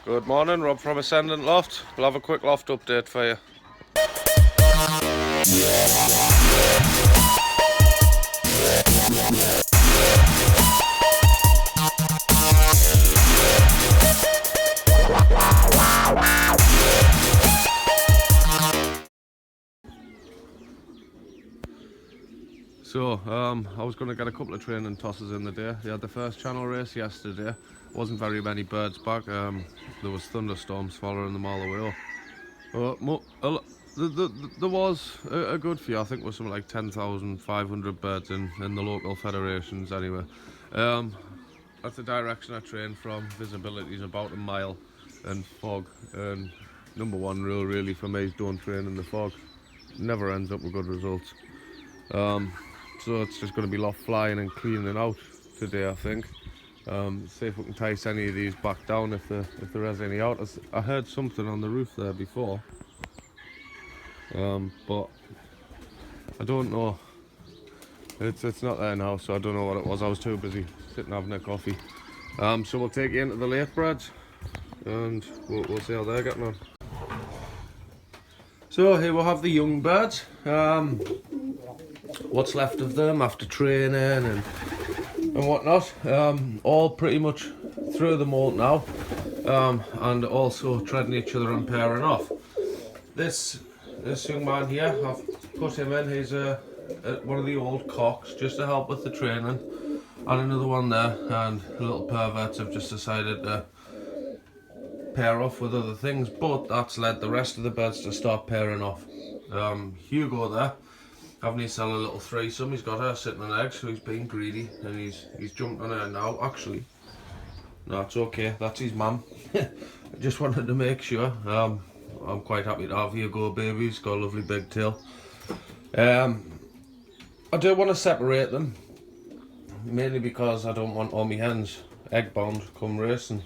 Good morning, Rob from Ascendant Loft. We'll have a quick loft update for you. So, I was going to get a couple of training tosses in the day. They had the first channel race yesterday. Wasn't very many birds back. There was thunderstorms following them all the way up. There was a good few. I think there was something like 10,500 birds in the local federations anyway. That's the direction I train from. Visibility is about a mile and fog. And number one rule really for me is don't train in the fog. Never ends up with good results. So it's just going to be loft flying and cleaning out today, I think. See if we can entice any of these back down if there is any out. I heard something on the roof there before, but I don't know. It's not there now, so I don't know what it was. I was too busy sitting having a coffee. So we'll take you into the late breds and we'll see how they're getting on. So here we'll have the young birds. What's left of them after training and whatnot. All pretty much through the molt now, and also treading each other and pairing off. This young man here, I've put him in. He's one of the old cocks just to help with the training, and another one there. And the little perverts have just decided to pair off with other things, but that's led the rest of the birds to start pairing off. Hugo there, having his a little threesome. He's got her sitting on eggs, so he's being greedy and he's jumped on her now. Actually, no, it's okay, that's his mum. I just wanted to make sure. I'm quite happy to have Hugo baby. He's got a lovely big tail. I do want to separate them, mainly because I don't want all my hens egg bound come racing.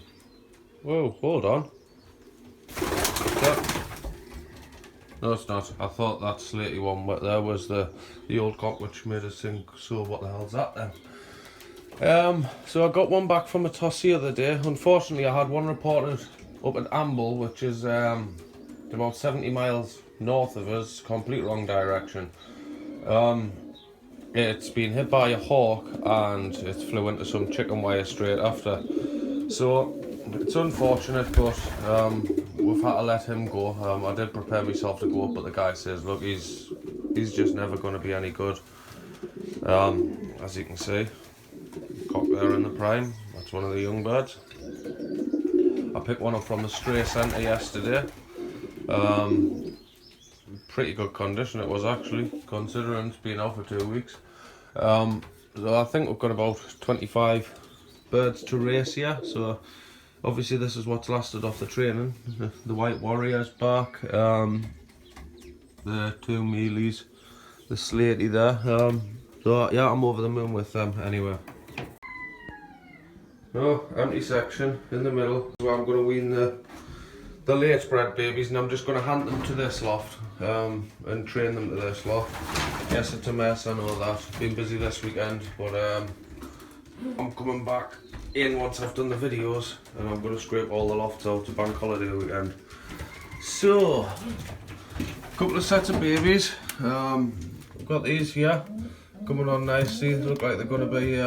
Whoa, hold on. No, it's not. I thought that slaty one but there was the old cock, which made us think, so what the hell's that then? So I got one back from a toss the other day. Unfortunately, I had one reported up at Amble, which is about 70 miles north of us, complete wrong direction. It's been hit by a hawk and it flew into some chicken wire straight after. So it's unfortunate, but we've had to let him go. I did prepare myself to go, but the guy says, look, he's just never going to be any good. As you can see, cock there in the prime. That's one of the young birds. I picked one up from the stray centre yesterday. Pretty good condition it was, actually, considering it's been out for 2 weeks. So I think we've got about 25 birds to race here. So obviously this is what's lasted off the training. The white warrior's back, the two mealies, the slaty there. So yeah, I'm over the moon with them anyway. No, empty section in the middle. So I'm going to wean the late bred babies, and I'm just going to hand them to this loft and train them to this loft. Yes, it's a mess, I know that. Been busy this weekend, but I'm coming back in once I've done the videos, and I'm going to scrape all the lofts out to bank holiday weekend. So, a couple of sets of babies. I've got these here coming on nicely. They look like they're going to be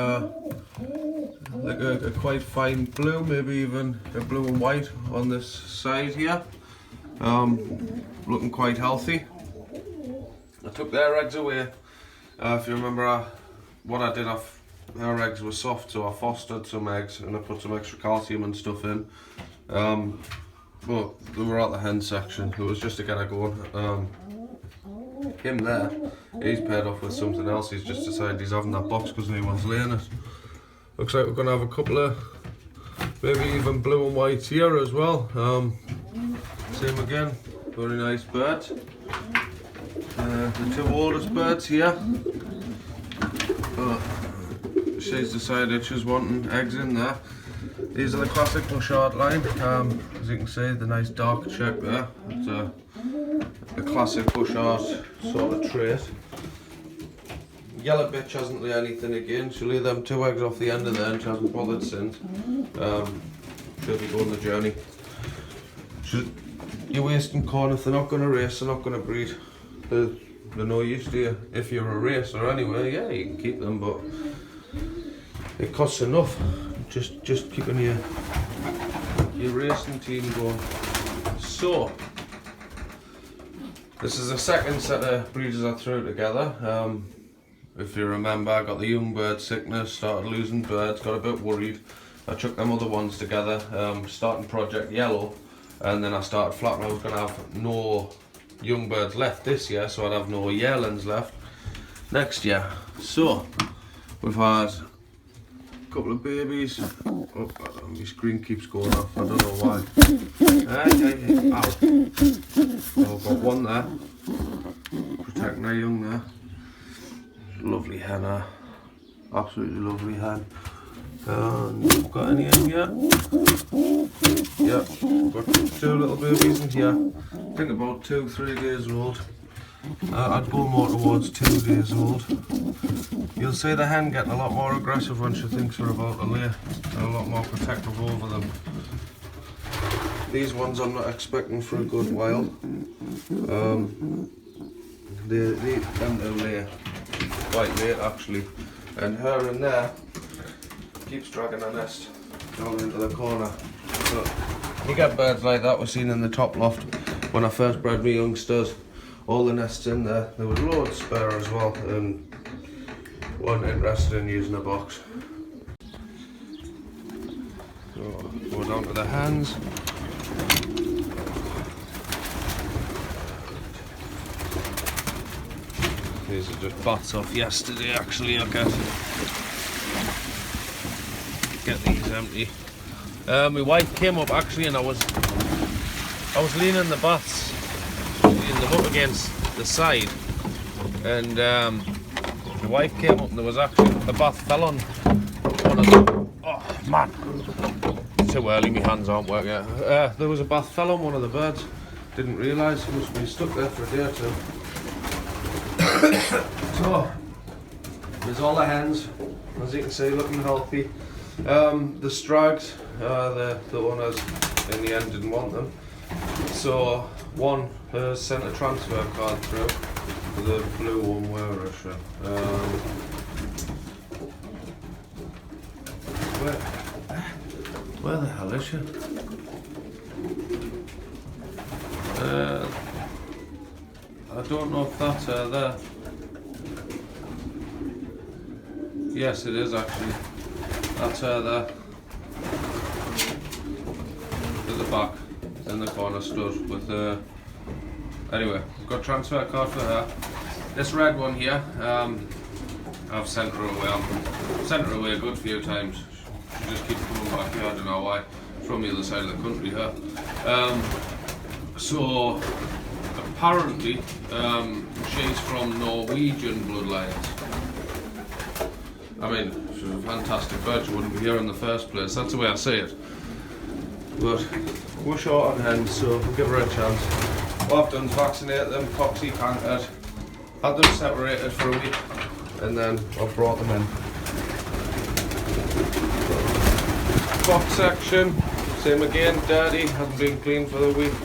like a quite fine blue, maybe even a blue and white on this side here. Looking quite healthy. I took their eggs away. If you remember what I did, their eggs were soft, so I fostered some eggs and I put some extra calcium and stuff in. But they were at the hen section. It was just to get her going. Him there, he's paired off with something else. He's just decided he's having that box because no one's laying it. Looks like we're going to have a couple of maybe even blue and whites here as well. Same again, very nice birds. The two oldest birds here. She's decided she's wanting eggs in there. These are the classic bushard line. As you can see, the nice dark check there. It's a classic bushard sort of trait. Yellow bitch hasn't laid anything again. She'll lay them 2 eggs off the end of there and she hasn't bothered since. She'll be going the journey. You're wasting corn. If they're not going to race, they're not going to breed. They're no use to you. If you're a racer anyway, yeah, you can keep them, but it costs enough just keeping your racing team going. So this is the second set of breeders I threw together. If you remember, I got the young bird sickness, started losing birds, got a bit worried. I chucked them other ones together, starting Project Yellow, and then I started flapping. I was going to have no young birds left this year, so I'd have no yearlings left next year. So we've had a couple of babies. Oh, my screen keeps going off, I don't know why. Ow. Oh, I've got one there, protecting our young there. Lovely hen there, absolutely lovely hen. And we've got any in here? Yeah, we've got two little babies in here. I think about 2-3 days old. I'd go more towards 2 days old. You'll see the hen getting a lot more aggressive when she thinks we're about to lay, and a lot more protective over them. These ones I'm not expecting for a good while. They tend to lay quite late actually, and her in there keeps dragging her nest down into the corner. So you get birds like that we've seen in the top loft. When I first bred my youngsters, all the nests in there, there was loads spare as well, and weren't interested in using a box. So go down to the hens. These are just bats off yesterday actually. I get these empty. My wife came up actually, and I was leaning the bats, leaning them up against the side, and my wife came up and there was actually a bat fell on one of the, oh man, too early, my hands aren't working yet. There was a bat fell on one of the birds, didn't realise, must have been stuck there for a day or two. So there's all the hens, as you can see, looking healthy. The strags, the owners in the end didn't want them, so one has sent a transfer card through for the blue one. Where is she? Where the hell is she? I don't know if that's her there. Yes, it is actually. That's her there. To the back, in the corner stood with the. Anyway, I've got a transfer card for her. This red one here, I've sent her away. I've sent her away a good few times. She just keeps coming back here. I don't know why. From the other side of the country, her. So apparently, she's from Norwegian bloodlines. I mean, she's a fantastic bird, she wouldn't be here in the first place, that's the way I see it. But we're short on hens, so we'll give her a chance. What I've done is vaccinate them, poxy cankered, had them separated for a week, and then I've brought them in. Box section, same again, dirty, hasn't been cleaned for the week.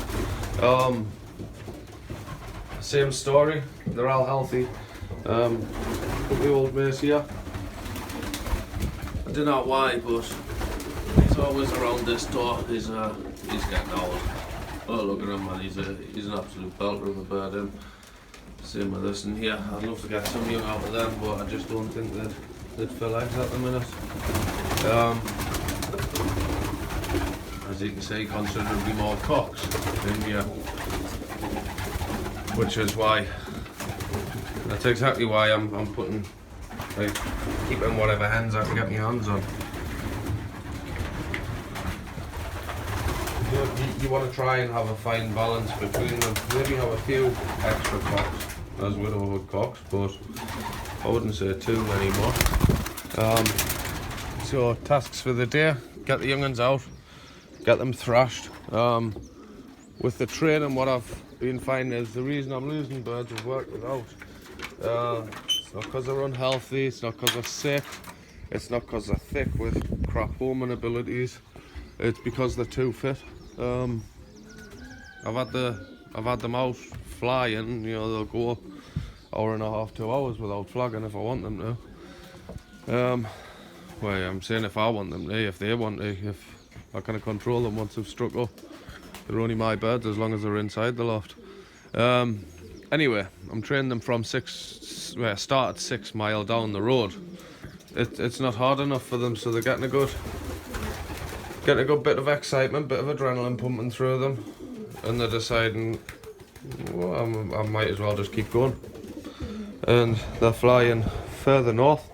Same story, they're all healthy. The old mate here. I don't know why, but he's always around this door. He's getting old. Oh, look at him, man. He's an absolute belter of a bird. And same with this in here. I'd love to get some young out of them, but I just don't think they'd fill eggs at the minute. As you can see, considerably more cocks in here, which is why. That's exactly why I'm putting. Like, keeping whatever hens I can get my hands on. You want to try and have a fine balance between them. Maybe have a few extra cocks as widowhood cocks, but I wouldn't say too many more. So tasks for the day: get the young'uns out, get them thrashed. With the training, what I've been finding is the reason I'm losing birds, I've worked it out. It's not because they're unhealthy, it's not because they're sick, it's not because they're thick with crap homing abilities, it's because they're too fit. I've had them out flying, you know, they'll go hour and a half, 2 hours without flagging if I want them to. Well, I'm saying if I want them to, if they want to, if I kind of control them once they've struck up. They're only my birds as long as they're inside the loft. Anyway, I'm training them from start at 6 mile down the road. It's not hard enough for them, so they're getting a good bit of excitement, bit of adrenaline pumping through them, and they're deciding, well, I might as well just keep going. And they're flying further north,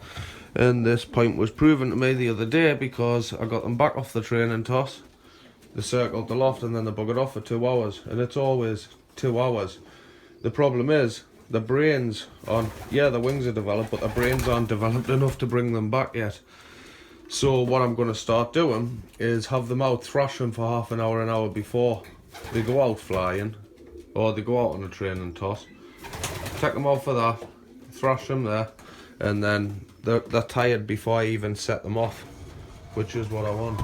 and this point was proven to me the other day because I got them back off the training toss. They circled the loft and then they buggered off for 2 hours, and it's always 2 hours. The problem is the brains aren't, yeah, the wings are developed, but the brains aren't developed enough to bring them back yet. So what I'm going to start doing is have them out thrashing for half an hour before they go out flying, or they go out on a training toss. Take them out for that, thrash them there, and then they're tired before I even set them off, which is what I want.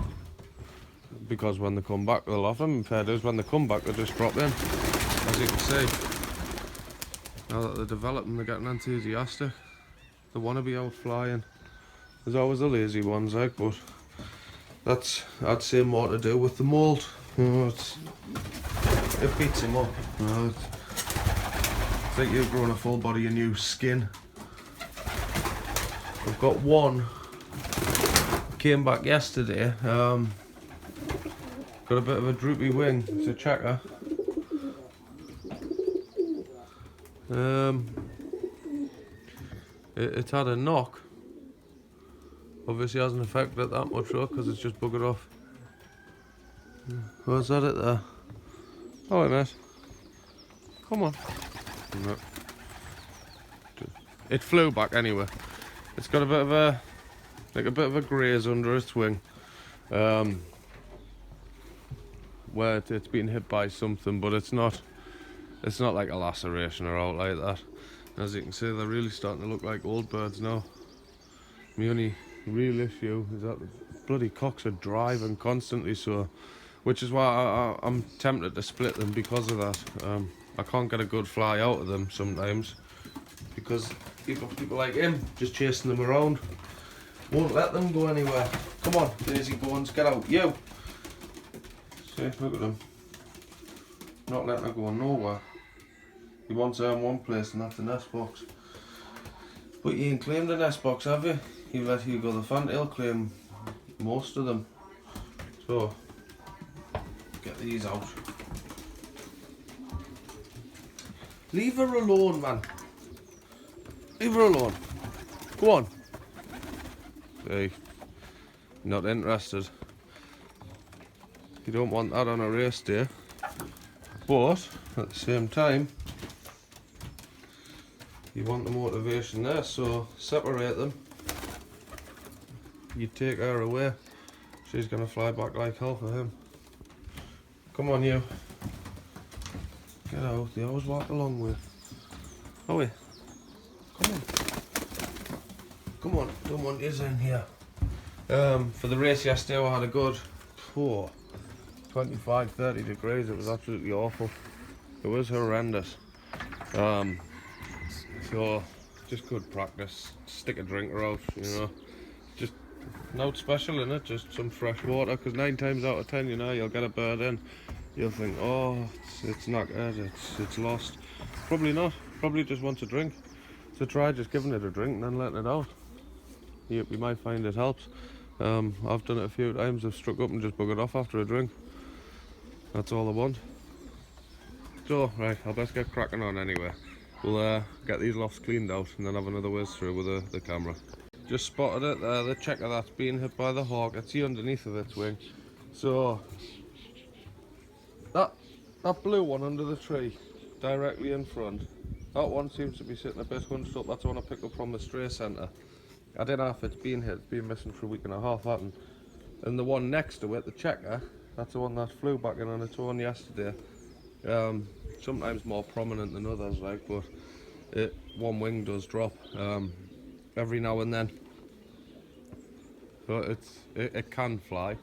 Because when they come back, they'll have them. Fair dues, when they come back, they just drop in, as you can see. Now that they're developing, they're getting enthusiastic. They want to be out flying. There's always the lazy ones, like, but that's, I'd say, more to do with the mould. You know, it beats them up. You know, it's like you're growing a full body of new skin. I've got one, came back yesterday, got a bit of a droopy wing. It's a checker. It's had a knock. Obviously hasn't affected it that much though, because it's just buggered off. Was that it there? Oh, mate. Come on. No. It flew back anyway. It's got a bit of a, like a bit of a graze under its wing. Where it's been hit by something, but it's not like a laceration or out like that. As you can see, they're really starting to look like old birds now. My only real issue is that the bloody cocks are driving constantly, so, which is why I'm tempted to split them because of that. I can't get a good fly out of them sometimes because you've got people like him just chasing them around, won't let them go anywhere. Come on, lazy bones, get out, you! See, look at him, not letting her go nowhere. He wants her in one place, and that's the nest box. But you ain't claimed the nest box, have you? You let Hugo the Fantail claim most of them. So, get these out. Leave her alone, man. Leave her alone. Go on. Hey, not interested. You don't want that on a race day. But, at the same time, you want the motivation there, so separate them. You take her away, she's gonna fly back like hell for him. Come on, you. Get out, they always walk along with. Oh, wait. Come on. Come on, don't want you in here. For the race yesterday, I had a good 25-30 degrees. It was absolutely awful. It was horrendous. So just good practice. Stick a drinker out, you know. Just not special in it, just some fresh water. Because 9 times out of 10, you know, you'll get a bird in. You'll think, oh, it's not good, it's lost. Probably not. Probably just wants a drink. So try just giving it a drink and then letting it out. You might find it helps. I've done it a few times. I've struck up and just buggered off after a drink. That's all I want. So, right, I'll best get cracking on anyway. We'll get these lofts cleaned out and then have another whiz through with the camera. Just spotted it there, the checker that's been hit by the hawk. It's the underneath of its wing. So, that blue one under the tree, directly in front, that one seems to be sitting a bit hunched up. That's the one I picked up from the stray centre. I don't know if it's been hit, it's been missing for a week and a half, that. And the one next to it, the checker, that's the one that flew back in on its own yesterday. Sometimes more prominent than others, like, but one wing does drop every now and then. So it can fly.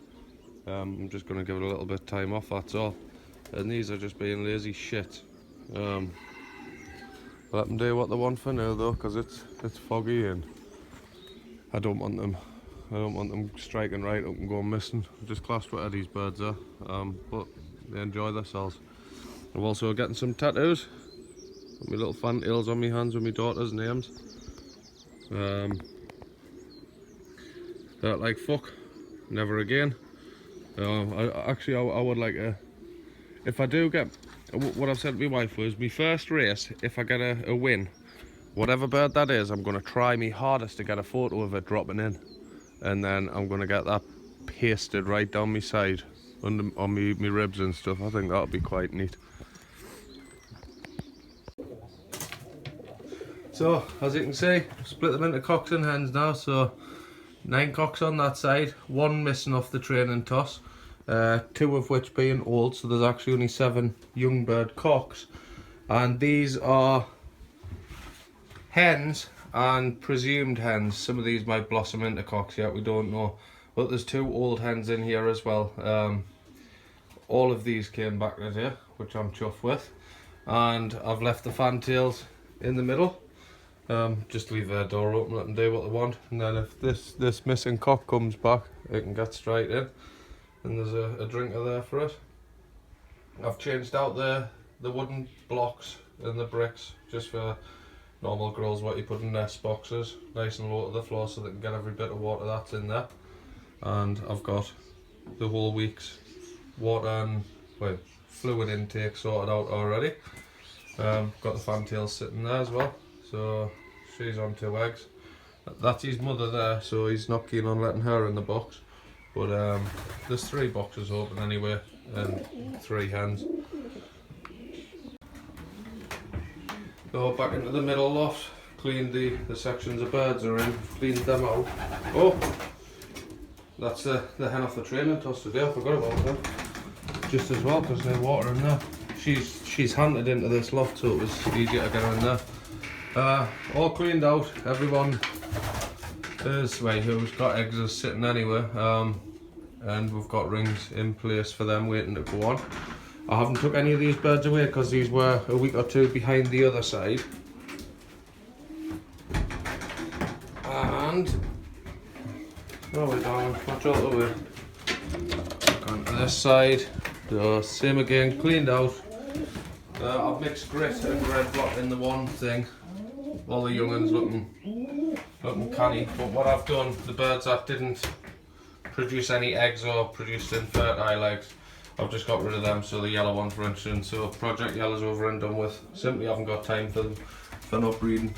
I'm just going to give it a little bit of time off, that's all. And these are just being lazy shit. Let them do what they want for now though, because it's foggy and I don't want them striking right up and going missing. Just classed what these birds are, but they enjoy themselves. I'm also getting some tattoos. Got my little fantails on my hands with my daughter's names. That like fuck, never again. I would like a, if I do get, what I've said to my wife was, my first race, if I get a win, whatever bird that is, I'm going to try my hardest to get a photo of it dropping in. And then I'm going to get that pasted right down my side, on my ribs and stuff. I think that'll be quite neat. So, as you can see, split them into cocks and hens now, so 9 cocks on that side, 1 missing off the training toss, 2 of which being old, so there's actually only 7 young bird cocks. And these are hens and presumed hens. Some of these might blossom into cocks yet, we don't know. But there's 2 old hens in here as well. All of these came back today, which I'm chuffed with. And I've left the fantails in the middle. Just leave their door open, let them do what they want, and then if this missing cock comes back, it can get straight in, and there's a drinker there for it. I've changed out the wooden blocks and the bricks just for normal grills, what you put in nest boxes, nice and low to the floor so they can get every bit of water that's in there. And I've got the whole week's water and fluid intake sorted out already. Got the fantail sitting there as well. So she's on 2 eggs. That's his mother there, so he's not keen on letting her in the box. But there's 3 boxes open anyway, and 3 hens. Go back into the middle loft, cleaned the sections the birds are in, cleaned them out. Oh, that's the hen off the training toss today, I forgot about that. Just as well, because there's water in there. She's hunted into this loft, so it was easier to get her in there. All cleaned out, everyone is, who's got eggs is sitting anyway, and we've got rings in place for them waiting to go on. I haven't took any of these birds away because these were a week or 2 behind the other side. And, oh wait darling, watch out the way. Back onto this side, so same again, cleaned out. I've mixed grit and red block in the one thing. All the young ones looking canny, but what I've done, the birds that didn't produce any eggs or produced infertile eggs, I've just got rid of them. So the yellow one, for instance, so Project Yellow's over and done with. Simply haven't got time for them, for not breeding.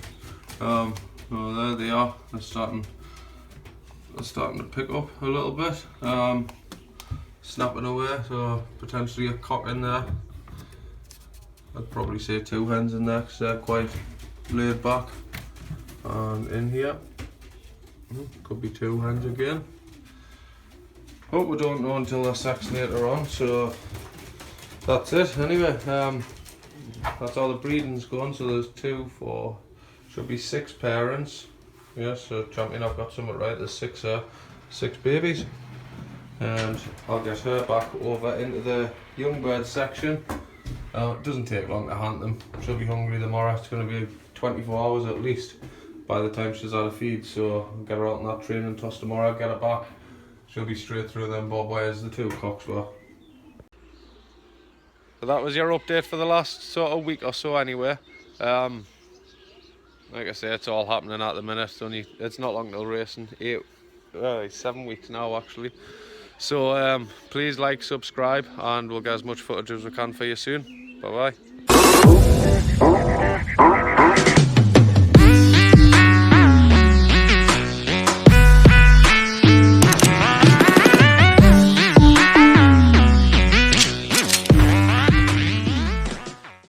Oh, there they are. They're starting to pick up a little bit. Snapping away, so potentially a cock in there. I'd probably say 2 hens in there because they're quite laid back. And in here could be 2 hens again, but we don't know until they're sexed later on. So that's it anyway. That's all the breeding's gone. So there's 2, 4, should be 6 parents. Yes, so champion, I've got something right, there's 6 babies, and I'll get her back over into the young bird section. It doesn't take long to hunt them. She'll be hungry tomorrow. It's going to be 24 hours at least by the time she's had a feed, so I'll get her out on that training toss tomorrow, get her back. She'll be straight through them bob wires the 2 cocks were. So that was your update for the last sort of week or so anyway. Like I say, it's all happening at the minute. It's not long till racing. 7 weeks now actually. So please like, subscribe, and we'll get as much footage as we can for you soon. Bye bye.